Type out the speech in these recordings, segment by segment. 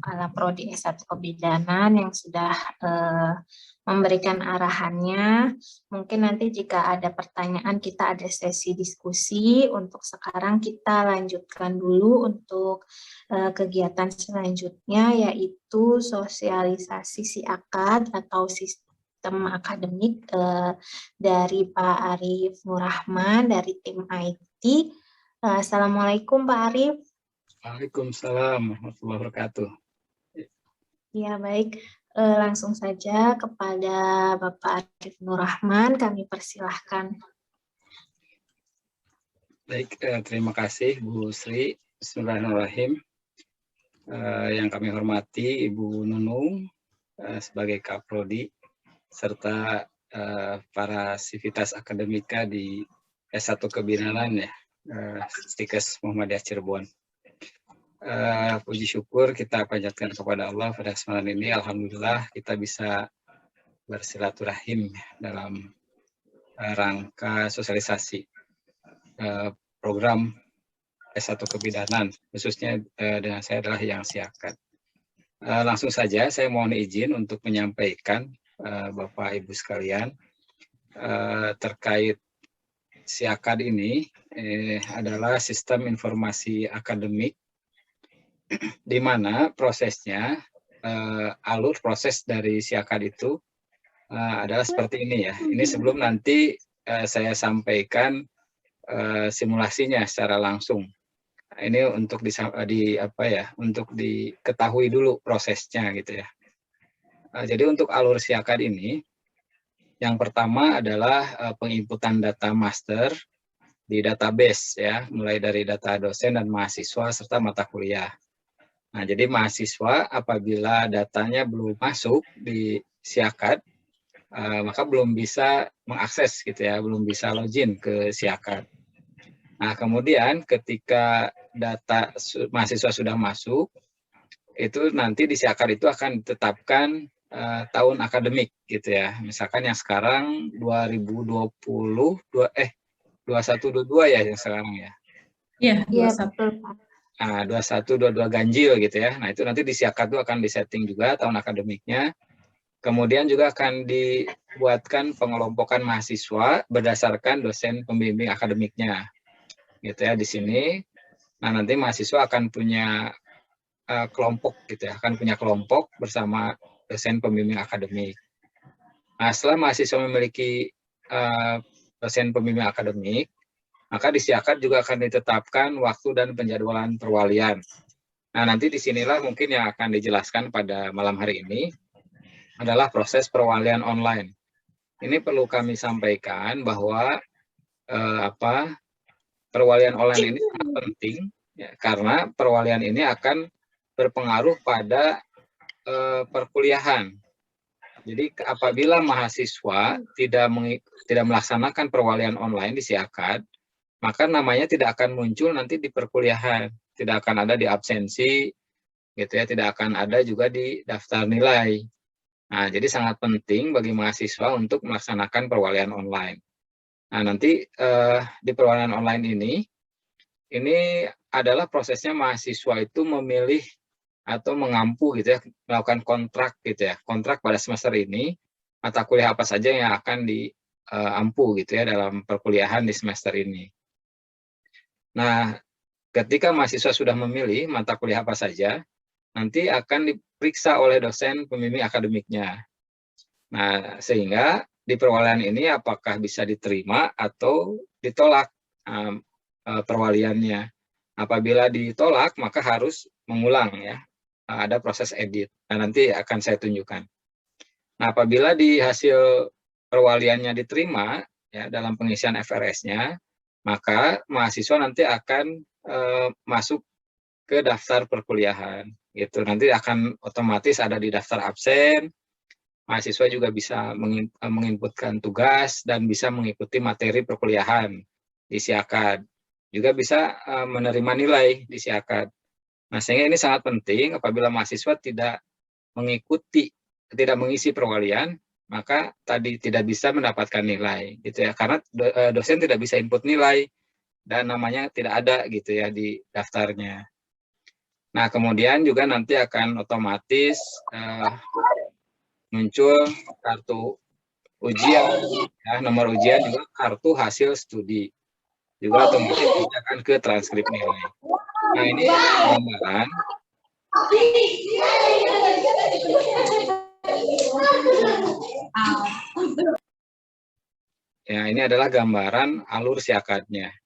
Kepala Prodi S1 Kebidanan yang sudah memberikan arahannya. Mungkin nanti jika ada pertanyaan kita ada sesi diskusi. Untuk sekarang kita lanjutkan dulu untuk kegiatan selanjutnya, yaitu sosialisasi SIAKAD atau sistem akademik dari Pak Arif Nurrahman dari tim IT. Assalamualaikum Pak Arif. Waalaikumsalam warahmatullahi wabarakatuh. Ya, baik. Langsung saja kepada Bapak Arif Nurrahman, kami persilahkan. Baik, terima kasih Bu Sri. Bismillahirrahmanirrahim. Yang kami hormati Ibu Nunung sebagai Kaprodi, serta para sivitas akademika di S1 Kebidanan ya, Stikes Muhammadiyah Cirebon. Puji syukur kita panjatkan kepada Allah pada kesempatan ini. Alhamdulillah kita bisa bersilaturahim dalam rangka sosialisasi program S1 Kebidanan, khususnya dengan saya adalah yang SIAKAD. Langsung saja saya mohon izin untuk menyampaikan Bapak Ibu sekalian terkait SIAKAD ini adalah sistem informasi akademik, di mana prosesnya, alur proses dari SIAKAD itu adalah seperti ini ya. Ini sebelum nanti saya sampaikan simulasinya secara langsung. Ini untuk untuk diketahui dulu prosesnya gitu ya. Jadi untuk alur SIAKAD ini, yang pertama adalah penginputan data master di database ya, mulai dari data dosen dan mahasiswa serta mata kuliah. Nah, jadi mahasiswa apabila datanya belum masuk di SIAKAD, maka belum bisa mengakses gitu ya, belum bisa login ke SIAKAD. Nah, kemudian ketika data mahasiswa sudah masuk, itu nanti di SIAKAD itu akan ditetapkan tahun akademik gitu ya. Misalkan yang sekarang 2122 ya yang sekarang ya. Iya, 21. Nah, 2122 ganjil gitu ya. Nah, itu nanti di SIAKAD itu akan disetting juga tahun akademiknya. Kemudian juga akan dibuatkan pengelompokan mahasiswa berdasarkan dosen pembimbing akademiknya. Gitu ya di sini. Nah, nanti mahasiswa akan punya kelompok gitu ya, akan punya kelompok bersama dosen pembimbing akademik. Nah, setelah mahasiswa memiliki dosen pembimbing akademik, maka di SIAKAD juga akan ditetapkan waktu dan penjadwalan perwalian. Nah, nanti disinilah mungkin yang akan dijelaskan pada malam hari ini adalah proses perwalian online. Ini perlu kami sampaikan bahwa perwalian online ini sangat penting ya, karena perwalian ini akan berpengaruh pada perkuliahan. Jadi apabila mahasiswa tidak melaksanakan perwalian online di SIAKAD, maka namanya tidak akan muncul nanti di perkuliahan, tidak akan ada di absensi, gitu ya, tidak akan ada juga di daftar nilai. Nah, jadi sangat penting bagi mahasiswa untuk melaksanakan perwalian online. Nah, nanti di perwalian online ini adalah prosesnya mahasiswa itu memilih atau mengampu gitu ya, melakukan kontrak gitu ya, kontrak pada semester ini, mata kuliah apa saja yang akan diampu gitu ya dalam perkuliahan di semester ini. Nah, ketika mahasiswa sudah memilih mata kuliah apa saja, nanti akan diperiksa oleh dosen pembimbing akademiknya. Nah, sehingga di perwalian ini apakah bisa diterima atau ditolak perwaliannya. Apabila ditolak, maka harus mengulang ya. Ada proses edit. Nah, nanti akan saya tunjukkan. Nah, apabila di hasil perwaliannya diterima ya dalam pengisian FRS-nya, maka mahasiswa nanti akan masuk ke daftar perkuliahan gitu. Nanti akan otomatis ada di daftar absen. Mahasiswa juga bisa menginputkan tugas dan bisa mengikuti materi perkuliahan di SIAKAD. Juga bisa menerima nilai di SIAKAD. Nah, sehingga ini sangat penting apabila mahasiswa tidak mengisi perwalian, maka tadi tidak bisa mendapatkan nilai gitu ya, karena dosen tidak bisa input nilai dan namanya tidak ada gitu ya di daftarnya. Nah, kemudian juga nanti akan otomatis muncul kartu ujian, ya, nomor ujian juga kartu hasil studi. Juga otomatis nanti akan ke transkrip nilai. Nah, ini gambaran. Ya, ini adalah gambaran alur siakadnya.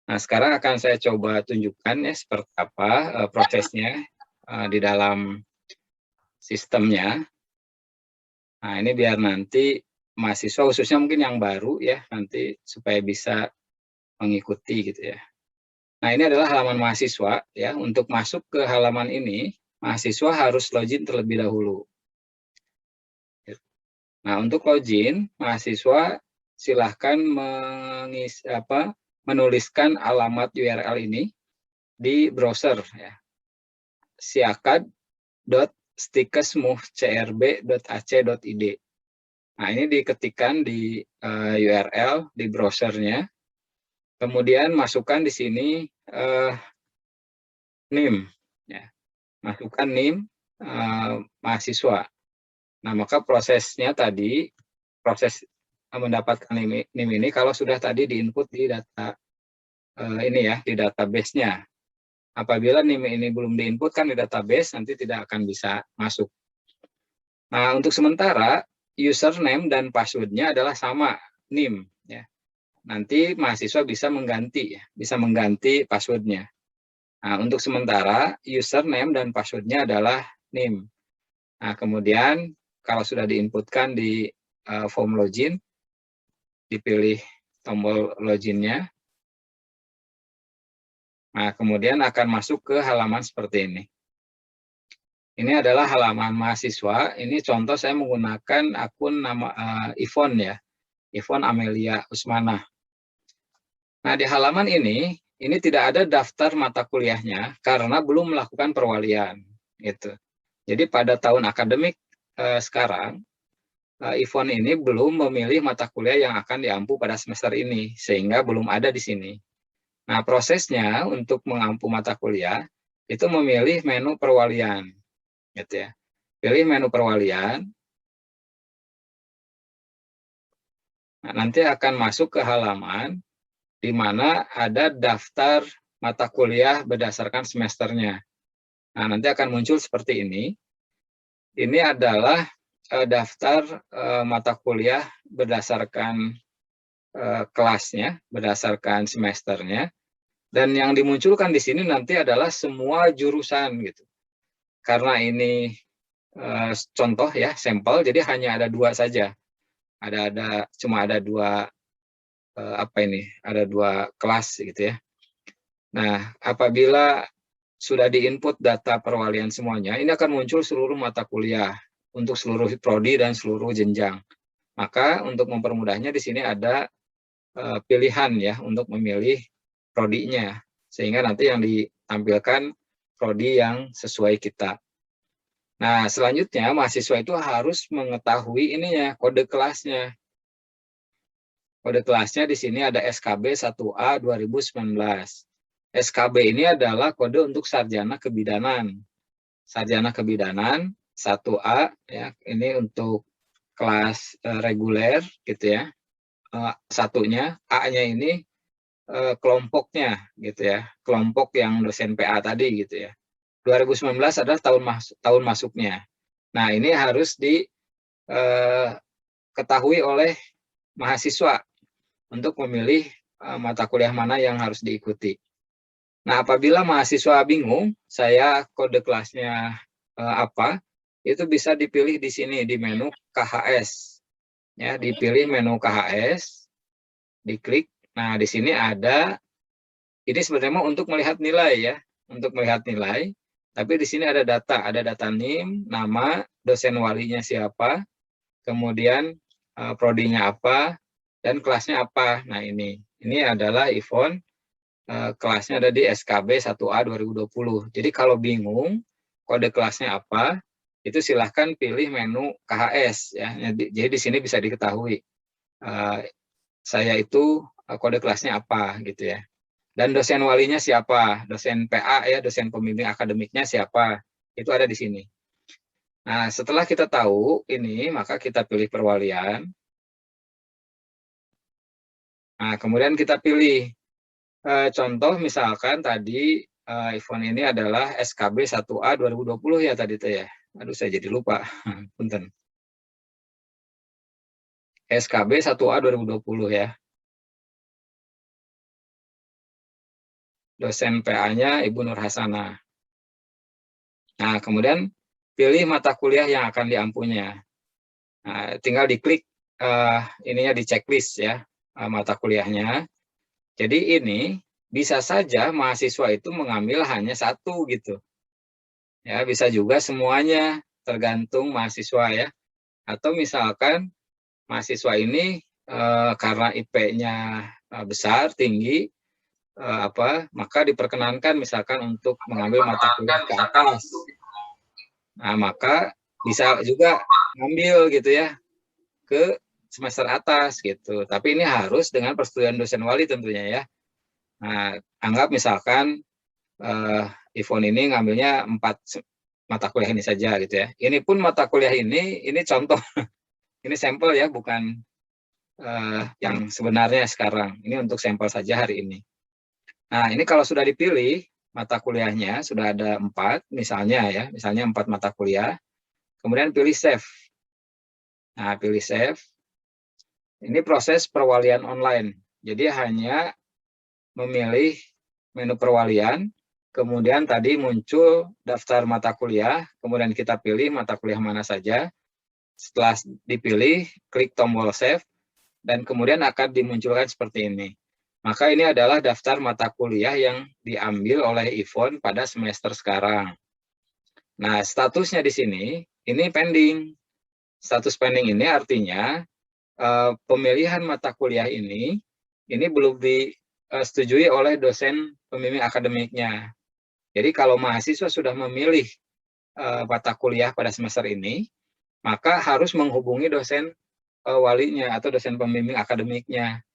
Nah, sekarang akan saya coba tunjukkan ya seperti apa prosesnya di dalam sistemnya. Nah, ini biar nanti mahasiswa khususnya mungkin yang baru ya, nanti supaya bisa mengikuti gitu ya. Nah, ini adalah halaman mahasiswa ya. Untuk masuk ke halaman ini, mahasiswa harus login terlebih dahulu. Nah, untuk login, mahasiswa silahkan menuliskan alamat URL ini di browser ya. siakad.stikesmovcrb.ac.id. Nah, ini diketikkan di URL di browsernya. Kemudian masukkan di sini NIM ya. Masukkan NIM mahasiswa. Nah, maka prosesnya tadi, proses mendapatkan NIM ini kalau sudah tadi diinput di data ini ya, di database-nya. Apabila NIM ini belum diinputkan di database, nanti tidak akan bisa masuk. Nah, untuk sementara, username dan password-nya adalah sama, NIM. Ya. Nanti mahasiswa bisa mengganti, ya, bisa mengganti password-nya. Nah, untuk sementara, username dan password-nya adalah NIM. Nah, kemudian kalau sudah diinputkan di form login, dipilih tombol login-nya. Nah, kemudian akan masuk ke halaman seperti ini. Ini adalah halaman mahasiswa. Ini contoh saya menggunakan akun nama Ivon ya, Ivon Amelia Usmanah. Nah, di halaman ini tidak ada daftar mata kuliahnya karena belum melakukan perwalian. Gitu. Jadi pada tahun akademik sekarang, Ivon ini belum memilih mata kuliah yang akan diampu pada semester ini, sehingga belum ada di sini. Nah, prosesnya untuk mengampu mata kuliah itu memilih menu perwalian, gitu ya. Pilih menu perwalian. Nah, nanti akan masuk ke halaman di mana ada daftar mata kuliah berdasarkan semesternya. Nah, nanti akan muncul seperti ini. Ini adalah daftar mata kuliah berdasarkan kelasnya, berdasarkan semesternya. Dan yang dimunculkan di sini nanti adalah semua jurusan gitu. Karena ini contoh ya, sampel, jadi hanya ada 2 saja. Cuma ada 2 ada 2 kelas gitu ya. Nah, apabila sudah diinput data perwalian semuanya, ini akan muncul seluruh mata kuliah untuk seluruh prodi dan seluruh jenjang. Maka untuk mempermudahnya di sini ada pilihan ya untuk memilih prodinya, sehingga nanti yang ditampilkan prodi yang sesuai kita. Nah, selanjutnya mahasiswa itu harus mengetahui ininya, kode kelasnya. Kode kelasnya di sini ada SKB 1A 2019. SKB ini adalah kode untuk sarjana kebidanan. Sarjana kebidanan 1A ya, ini untuk kelas reguler gitu ya. Satunya, A-nya ini kelompoknya gitu ya. Kelompok yang dosen PA tadi gitu ya. 2019 adalah tahun masuknya. Nah, ini harus diketahui oleh mahasiswa untuk memilih mata kuliah mana yang harus diikuti. Nah, apabila mahasiswa bingung, saya kode kelasnya apa, itu bisa dipilih di sini di menu KHS. Ya, dipilih menu KHS, diklik. Nah, di sini ada, ini sebenarnya untuk melihat nilai ya, untuk melihat nilai. Tapi di sini ada data NIM, nama, dosen walinya siapa, kemudian prodinya apa, dan kelasnya apa. Nah, ini adalah Ivon, kelasnya ada di SKB 1A 2020. Jadi kalau bingung kode kelasnya apa, itu silahkan pilih menu KHS ya. Jadi di sini bisa diketahui saya itu kode kelasnya apa gitu ya. Dan dosen walinya siapa? Dosen PA ya, dosen pembimbing akademiknya siapa? Itu ada di sini. Nah, setelah kita tahu ini, maka kita pilih perwalian. Nah, kemudian kita pilih contoh misalkan tadi event ini adalah SKB 1A 2020 ya tadi tuh ya. Aduh, saya jadi lupa. Punten. SKB 1A 2020 ya. Dosen PA-nya Ibu Nur Hasanah. Nah, kemudian pilih mata kuliah yang akan diampunya. Nah, tinggal diklik ininya di checklist ya, mata kuliahnya. Jadi ini bisa saja mahasiswa itu mengambil hanya satu gitu. Ya, bisa juga semuanya, tergantung mahasiswa ya. Atau misalkan mahasiswa ini karena IP-nya besar, tinggi, maka diperkenankan misalkan untuk mengambil mata kuliah ke atas. Nah, maka bisa juga ngambil gitu ya ke semester atas gitu. Tapi ini harus dengan persetujuan dosen wali tentunya ya. Nah, anggap misalkan Ivon ini ngambilnya 4 mata kuliah ini saja gitu ya. Ini pun mata kuliah ini contoh, ini sampel ya, bukan yang sebenarnya sekarang. Ini untuk sampel saja hari ini. Nah, ini kalau sudah dipilih mata kuliahnya, sudah ada 4 misalnya ya, misalnya 4 mata kuliah, kemudian pilih save. Nah, pilih save. Ini proses perwalian online. Jadi hanya memilih menu perwalian, kemudian tadi muncul daftar mata kuliah, kemudian kita pilih mata kuliah mana saja. Setelah dipilih, klik tombol save, dan kemudian akan dimunculkan seperti ini. Maka ini adalah daftar mata kuliah yang diambil oleh Ivon pada semester sekarang. Nah, statusnya di sini, ini pending. Status pending ini artinya pemilihan mata kuliah ini belum disetujui oleh dosen pembimbing akademiknya. Jadi kalau mahasiswa sudah memilih mata kuliah pada semester ini, maka harus menghubungi dosen walinya atau dosen pembimbing akademiknya.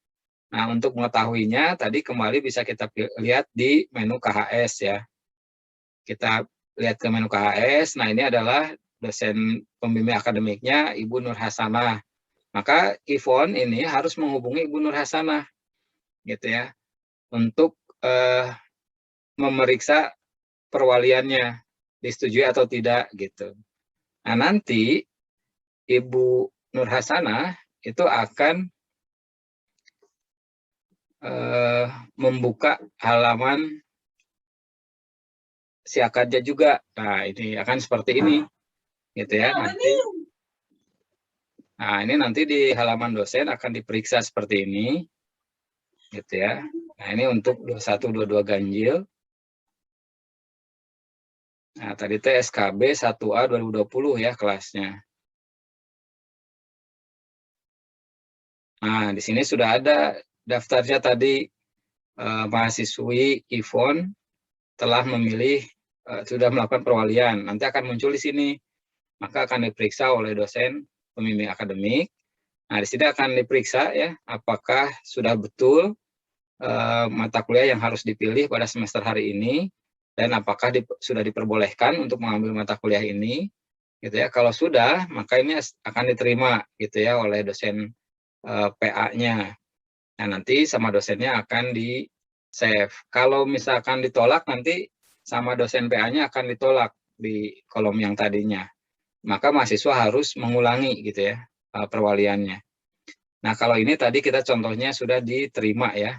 Nah, untuk mengetahuinya, tadi kembali bisa kita lihat di menu KHS ya. Kita lihat ke menu KHS, nah ini adalah dosen pembimbing akademiknya Ibu Nur Hasanah. Maka Ivon ini harus menghubungi Ibu Nur Hasanah, gitu ya, untuk memeriksa perwaliannya, disetujui atau tidak, gitu. Nah, nanti Ibu Nur Hasanah itu akan membuka halaman siakarja juga. Nah, ini akan seperti ini, gitu ya. Nah, nanti di halaman dosen akan diperiksa seperti ini, gitu ya. Nah, ini untuk 2122 ganjil. Nah, tadi itu SKB 1A 2020 ya kelasnya. Nah, di sini sudah ada daftarnya tadi, mahasiswi Ivon telah memilih, sudah melakukan perwalian. Nanti akan muncul di sini. Maka akan diperiksa oleh dosen pembimbing akademik. Nah, di sini akan diperiksa ya, apakah sudah betul mata kuliah yang harus dipilih pada semester hari ini, dan apakah sudah diperbolehkan untuk mengambil mata kuliah ini, gitu ya. Kalau sudah, maka ini akan diterima gitu ya oleh dosen PA-nya. Nah, nanti sama dosennya akan di save. Kalau misalkan ditolak, nanti sama dosen PA-nya akan ditolak di kolom yang tadinya. Maka mahasiswa harus mengulangi gitu ya perwaliannya. Nah, kalau ini tadi kita contohnya sudah diterima ya.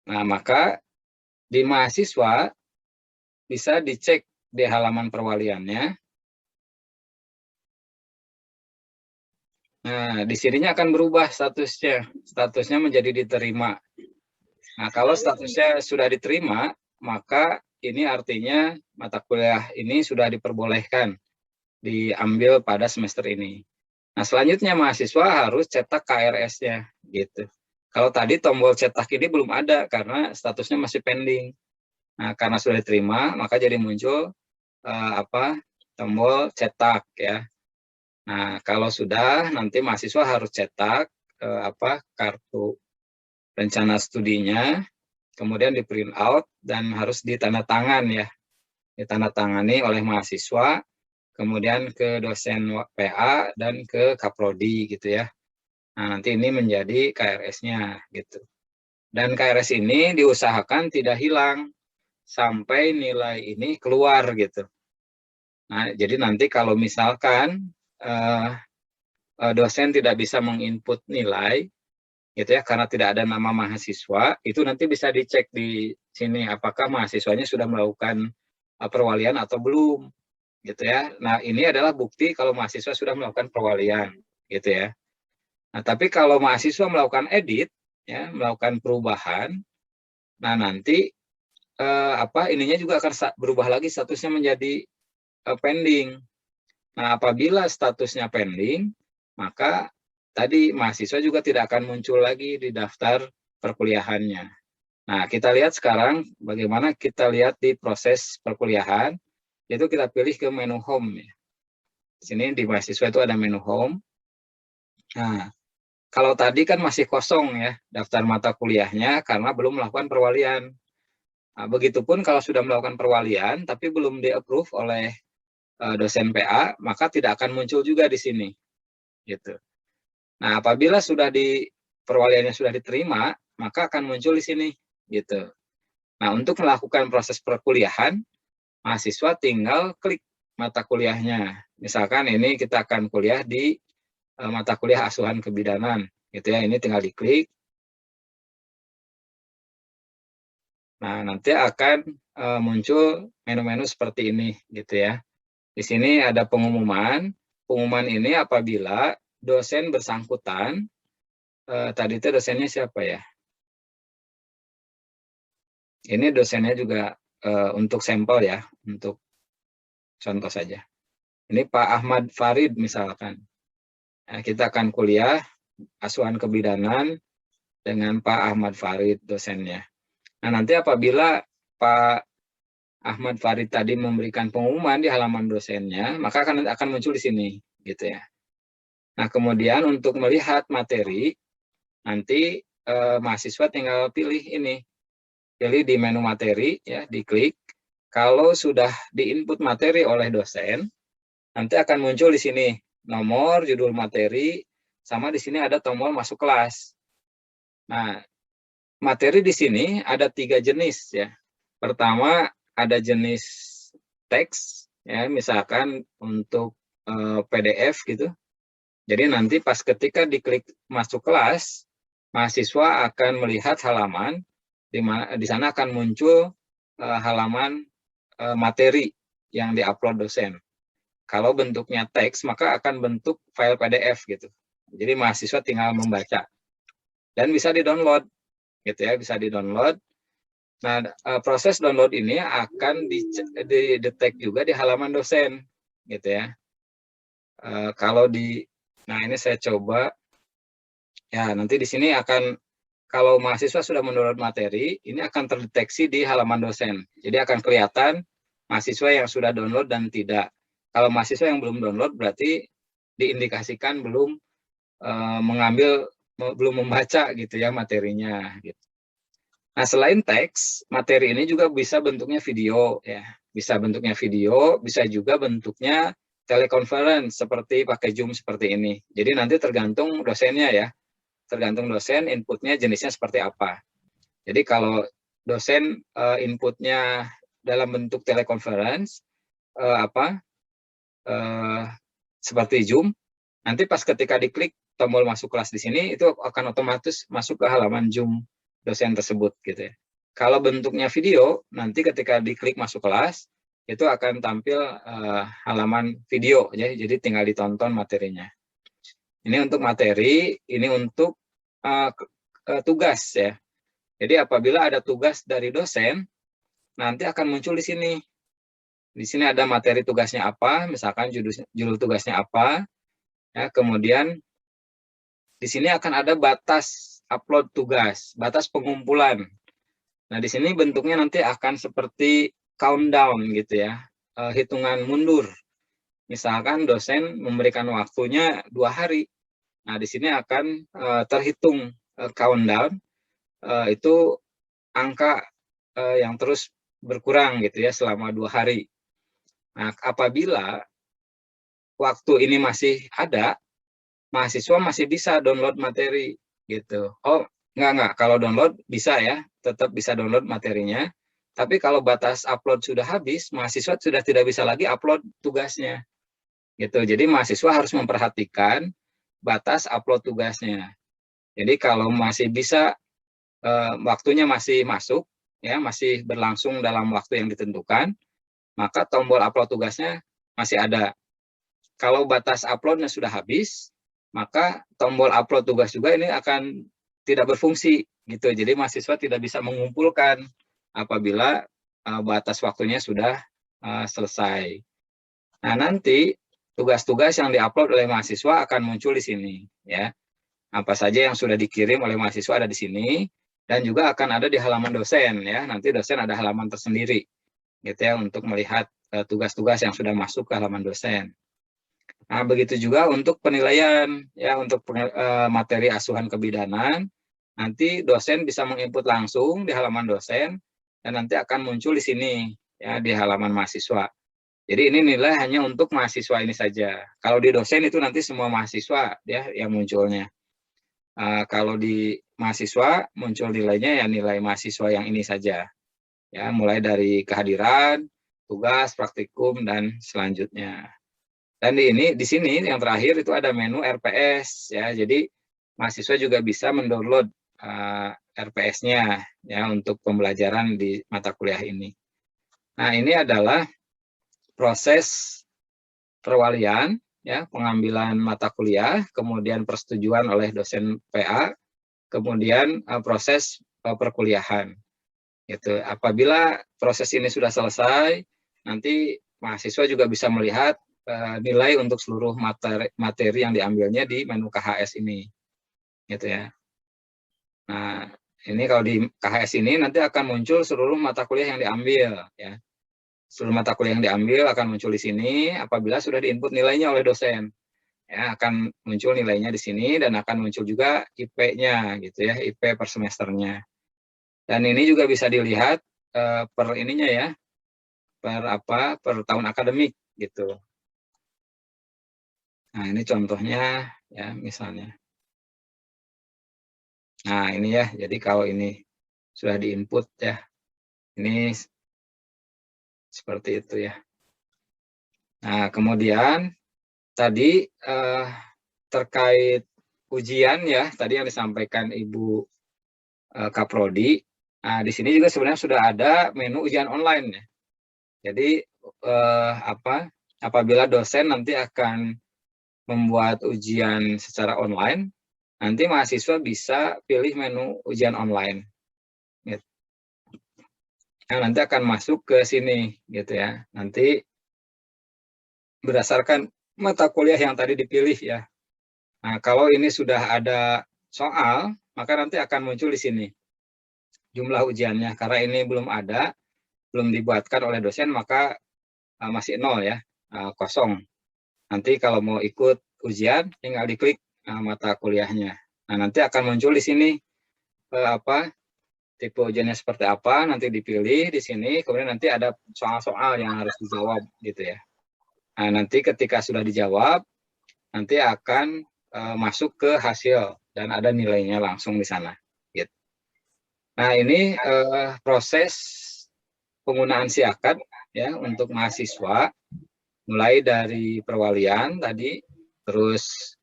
Nah, maka di mahasiswa bisa dicek di halaman perwaliannya. Nah, di sininya akan berubah statusnya. Statusnya menjadi diterima. Nah, kalau statusnya sudah diterima, maka ini artinya mata kuliah ini sudah diperbolehkan diambil pada semester ini. Nah, selanjutnya mahasiswa harus cetak KRS-nya gitu. Kalau tadi tombol cetak ini belum ada karena statusnya masih pending. Nah, karena sudah diterima, maka jadi muncul tombol cetak ya. Nah, kalau sudah, nanti mahasiswa harus cetak kartu rencana studinya, kemudian di print out dan harus ditandatangan ya, ditandatangani oleh mahasiswa, kemudian ke dosen PA dan ke Kaprodi gitu ya. Nah, nanti ini menjadi KRS-nya gitu. Dan KRS ini diusahakan tidak hilang sampai nilai ini keluar gitu. Nah, jadi nanti kalau misalkan dosen tidak bisa menginput nilai, gitu ya, karena tidak ada nama mahasiswa, itu nanti bisa dicek di sini apakah mahasiswanya sudah melakukan perwalian atau belum, gitu ya. Nah, ini adalah bukti kalau mahasiswa sudah melakukan perwalian, gitu ya. Nah, tapi kalau mahasiswa melakukan edit, ya, melakukan perubahan, nah nanti ininya juga akan berubah lagi statusnya menjadi pending. Nah, apabila statusnya pending, maka tadi mahasiswa juga tidak akan muncul lagi di daftar perkuliahannya. Nah, kita lihat sekarang bagaimana kita lihat di proses perkuliahan, itu kita pilih ke menu home. Ya. Di sini di mahasiswa itu ada menu home. Nah, kalau tadi kan masih kosong ya daftar mata kuliahnya karena belum melakukan perwalian. Nah, begitupun kalau sudah melakukan perwalian tapi belum di-approve oleh dosen PA, maka tidak akan muncul juga di sini. Gitu. Nah, apabila perwaliannya sudah diterima, maka akan muncul di sini. Gitu. Nah, untuk melakukan proses perkuliahan, mahasiswa tinggal klik mata kuliahnya. Misalkan ini kita akan kuliah di mata kuliah asuhan kebidanan. Gitu ya, ini tinggal diklik. Nah, nanti akan muncul menu-menu seperti ini. Gitu ya. Di sini ada pengumuman. Pengumuman ini apabila dosen bersangkutan, tadi itu dosennya siapa ya? Ini dosennya juga untuk sampel ya, untuk contoh saja. Ini Pak Ahmad Farid misalkan. Nah, kita akan kuliah asuhan kebidanan dengan Pak Ahmad Farid dosennya. Nah, nanti apabila Pak Ahmad Farid tadi memberikan pengumuman di halaman dosennya, maka akan muncul di sini, gitu ya. Nah, kemudian untuk melihat materi, nanti mahasiswa tinggal pilih ini. Pilih di menu materi, ya, diklik. Kalau sudah diinput materi oleh dosen, nanti akan muncul di sini nomor, judul materi, sama di sini ada tombol masuk kelas. Nah, materi di sini ada 3 jenis ya. Pertama ada jenis teks, ya, misalkan untuk PDF gitu. Jadi nanti pas ketika diklik masuk kelas, mahasiswa akan melihat halaman di sana akan muncul halaman materi yang diupload dosen. Kalau bentuknya teks, maka akan bentuk file PDF gitu. Jadi mahasiswa tinggal membaca dan bisa di-download, gitu ya, bisa di-download. Nah, proses download ini akan didetek juga di halaman dosen, gitu ya. Nah ini saya coba, ya nanti di sini akan, kalau mahasiswa sudah mendownload materi, ini akan terdeteksi di halaman dosen. Jadi akan kelihatan mahasiswa yang sudah download dan tidak. Kalau mahasiswa yang belum download berarti diindikasikan belum belum membaca gitu ya materinya. Gitu. Nah, selain teks, materi ini juga bisa bentuknya video ya. Bisa bentuknya video, bisa juga bentuknya teleconference seperti pakai Zoom seperti ini. Jadi nanti tergantung dosennya ya. Tergantung dosen inputnya jenisnya seperti apa. Jadi kalau dosen inputnya dalam bentuk teleconference seperti Zoom, nanti pas ketika diklik tombol masuk kelas di sini itu akan otomatis masuk ke halaman Zoom dosen tersebut gitu ya. Kalau bentuknya video, nanti ketika diklik masuk kelas itu akan tampil halaman video ya, jadi tinggal ditonton materinya. Ini untuk materi, ini untuk tugas ya. Jadi apabila ada tugas dari dosen, nanti akan muncul di sini. Di sini ada materi tugasnya apa, misalkan judul tugasnya apa. Ya, kemudian di sini akan ada batas upload tugas, batas pengumpulan. Nah, di sini bentuknya nanti akan seperti countdown gitu ya, hitungan mundur. Misalkan dosen memberikan waktunya 2 hari. Nah, di sini akan terhitung countdown, itu angka yang terus berkurang gitu ya selama 2 hari. Nah, apabila waktu ini masih ada, mahasiswa masih bisa download materi gitu. Oh, enggak, kalau download bisa ya, tetap bisa download materinya. Tapi kalau batas upload sudah habis, mahasiswa sudah tidak bisa lagi upload tugasnya. Gitu. Jadi mahasiswa harus memperhatikan batas upload tugasnya. Jadi kalau masih bisa waktunya masih masuk, ya masih berlangsung dalam waktu yang ditentukan, maka tombol upload tugasnya masih ada. Kalau batas uploadnya sudah habis, maka tombol upload tugas juga ini akan tidak berfungsi gitu. Jadi mahasiswa tidak bisa mengumpulkan apabila batas waktunya sudah selesai. Nah, nanti tugas-tugas yang diupload oleh mahasiswa akan muncul di sini ya. Apa saja yang sudah dikirim oleh mahasiswa ada di sini dan juga akan ada di halaman dosen ya. Nanti dosen ada halaman tersendiri gitu ya untuk melihat tugas-tugas yang sudah masuk ke halaman dosen. Nah, begitu juga untuk penilaian ya, untuk materi asuhan kebidanan, nanti dosen bisa menginput langsung di halaman dosen dan nanti akan muncul di sini ya di halaman mahasiswa. Jadi ini nilai hanya untuk mahasiswa ini saja. Kalau di dosen itu nanti semua mahasiswa ya yang munculnya. Kalau di mahasiswa muncul nilainya ya nilai mahasiswa yang ini saja. Ya, mulai dari kehadiran, tugas, praktikum dan selanjutnya. Dan di sini yang terakhir itu ada menu RPS ya. Jadi mahasiswa juga bisa mendownload RPS-nya ya untuk pembelajaran di mata kuliah ini. Nah, ini adalah proses perwalian ya, pengambilan mata kuliah, kemudian persetujuan oleh dosen PA, kemudian proses perkuliahan. Gitu. Apabila proses ini sudah selesai, nanti mahasiswa juga bisa melihat nilai untuk seluruh materi yang diambilnya di menu KHS ini, gitu ya. Nah, ini kalau di KHS ini nanti akan muncul seluruh mata kuliah yang diambil, ya. Seluruh mata kuliah yang diambil akan muncul di sini. Apabila sudah diinput nilainya oleh dosen, ya akan muncul nilainya di sini dan akan muncul juga IP-nya, gitu ya, IP per semesternya. Dan ini juga bisa dilihat per ininya ya, per tahun akademik gitu. Nah, ini contohnya ya misalnya. Nah, ini ya. Jadi kalau ini sudah diinput ya. Ini seperti itu ya. Nah, kemudian tadi terkait ujian ya, tadi yang disampaikan Ibu Kaprodi. Nah, di sini juga sebenarnya sudah ada menu ujian online ya. Jadi apabila dosen nanti akan membuat ujian secara online, nanti mahasiswa bisa pilih menu ujian online. Gitu. Nah, nanti akan masuk ke sini, gitu ya. Nanti berdasarkan mata kuliah yang tadi dipilih ya. Nah, kalau ini sudah ada soal, maka nanti akan muncul di sini jumlah ujiannya. Karena ini belum ada, belum dibuatkan oleh dosen, maka masih 0 ya, kosong. Nanti kalau mau ikut ujian, tinggal diklik mata kuliahnya. Nah, nanti akan muncul di sini tipe ujiannya seperti apa, nanti dipilih di sini, kemudian nanti ada soal-soal yang harus dijawab gitu ya. Nah, nanti ketika sudah dijawab, nanti akan masuk ke hasil dan ada nilainya langsung di sana. Gitu. Nah, ini proses penggunaan SIAKAD ya untuk mahasiswa, mulai dari perwalian tadi, terus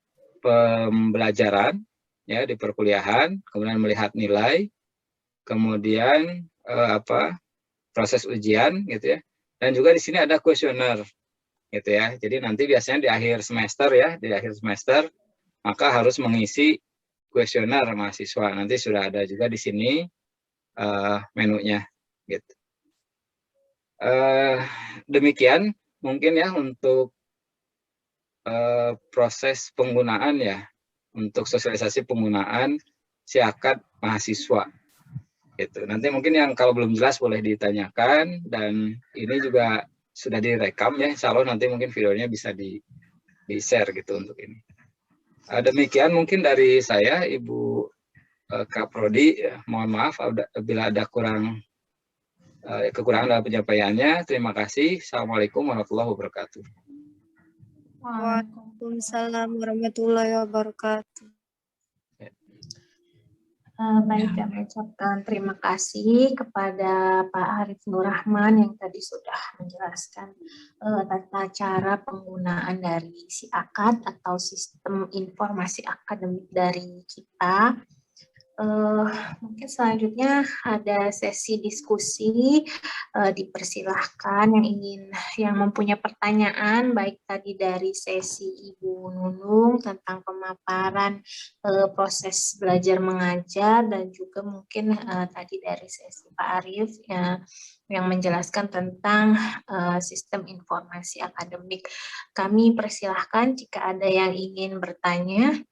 pembelajaran ya di perkuliahan, kemudian melihat nilai, kemudian proses ujian gitu ya, dan juga di sini ada kuesioner gitu ya. Jadi nanti biasanya di akhir semester ya, di akhir semester maka harus mengisi kuesioner mahasiswa. Nanti sudah ada juga di sini menunya gitu. Demikian mungkin ya untuk proses penggunaan ya, untuk sosialisasi penggunaan SIAKAD mahasiswa. Gitu. Nanti mungkin yang kalau belum jelas boleh ditanyakan, dan ini juga sudah direkam ya, insya Allah nanti mungkin videonya bisa di-share gitu untuk ini. Demikian mungkin dari saya, Ibu Kaprodi. Mohon maaf bila ada kekurangan dalam penyampaiannya. Terima kasih. Assalamualaikum warahmatullahi wabarakatuh. Waalaikumsalam warahmatullahi wabarakatuh. Baik, kami ucapkan terima kasih kepada Pak Arif Nur Rahman yang tadi sudah menjelaskan tata cara penggunaan dari SIAKAD atau Sistem Informasi Akademik dari kita. Mungkin selanjutnya ada sesi diskusi, dipersilahkan yang mempunyai pertanyaan, baik tadi dari sesi Ibu Nunung tentang pemaparan proses belajar mengajar, dan juga mungkin tadi dari sesi Pak Arif yang menjelaskan tentang sistem informasi akademik. Kami persilahkan jika ada yang ingin bertanya.